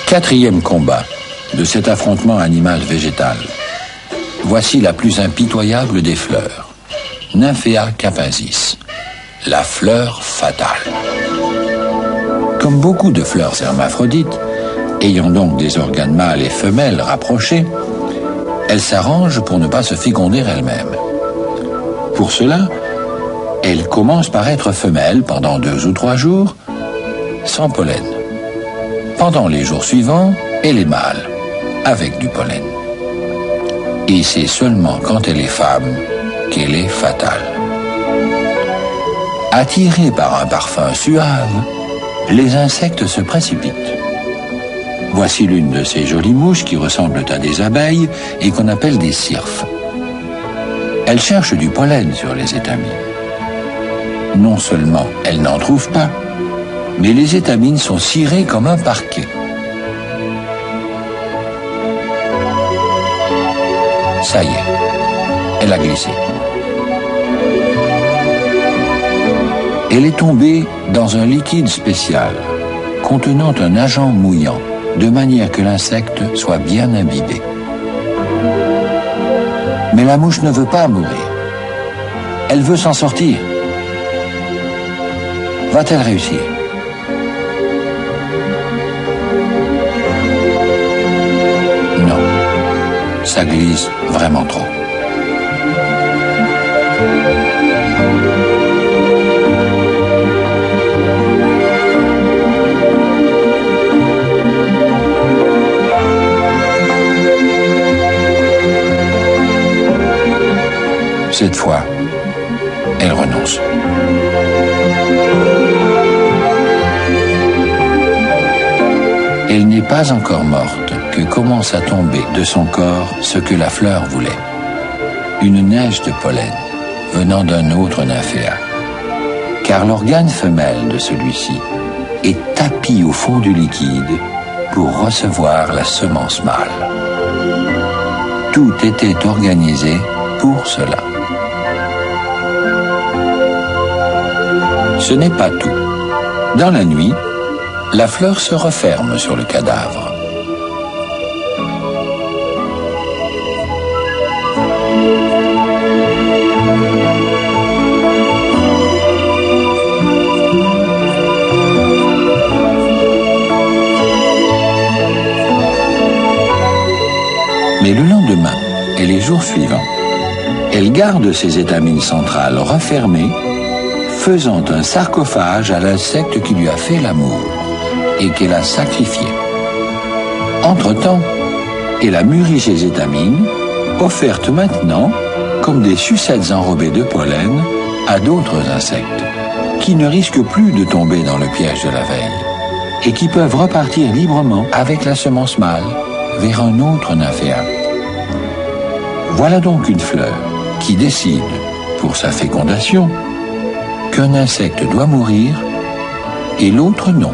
Quatrième combat de cet affrontement animal-végétal. Voici la plus impitoyable des fleurs, Nymphaea capensis, la fleur fatale. Comme beaucoup de fleurs hermaphrodites, ayant donc des organes mâles et femelles rapprochés, elle s'arrange pour ne pas se féconder elle-même. Pour cela, elle commence par être femelle pendant 2 ou 3 jours, sans pollen. Pendant les jours suivants, elle est mâle, avec du pollen. Et c'est seulement quand elle est femme qu'elle est fatale. Attirés par un parfum suave, les insectes se précipitent. Voici l'une de ces jolies mouches qui ressemblent à des abeilles et qu'on appelle des cirphes. Elles cherchent du pollen sur les étamines. Non seulement elles n'en trouvent pas, mais les étamines sont cirées comme un parquet. Ça y est, elle a glissé. Elle est tombée dans un liquide spécial, contenant un agent mouillant, de manière que l'insecte soit bien imbibé. Mais la mouche ne veut pas mourir. Elle veut s'en sortir. Va-t-elle réussir? Non, ça glisse vraiment trop. Cette fois, elle renonce. Elle n'est pas encore morte que commence à tomber de son corps ce que la fleur voulait. Une neige de pollen venant d'un autre nymphéa. Car l'organe femelle de celui-ci est tapi au fond du liquide pour recevoir la semence mâle. Tout était organisé pour cela. Ce n'est pas tout. Dans la nuit, la fleur se referme sur le cadavre. Mais le lendemain et les jours suivants, elle garde ses étamines centrales refermées, faisant un sarcophage à l'insecte qui lui a fait l'amour et qu'elle a sacrifié. Entre-temps, elle a mûri ses étamines, offertes maintenant comme des sucettes enrobées de pollen à d'autres insectes, qui ne risquent plus de tomber dans le piège de la veille, et qui peuvent repartir librement avec la semence mâle vers un autre nymphéa. Voilà donc une fleur qui décide, pour sa fécondation, qu'un insecte doit mourir et l'autre non.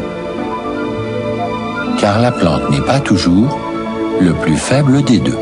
Car la plante n'est pas toujours le plus faible des deux.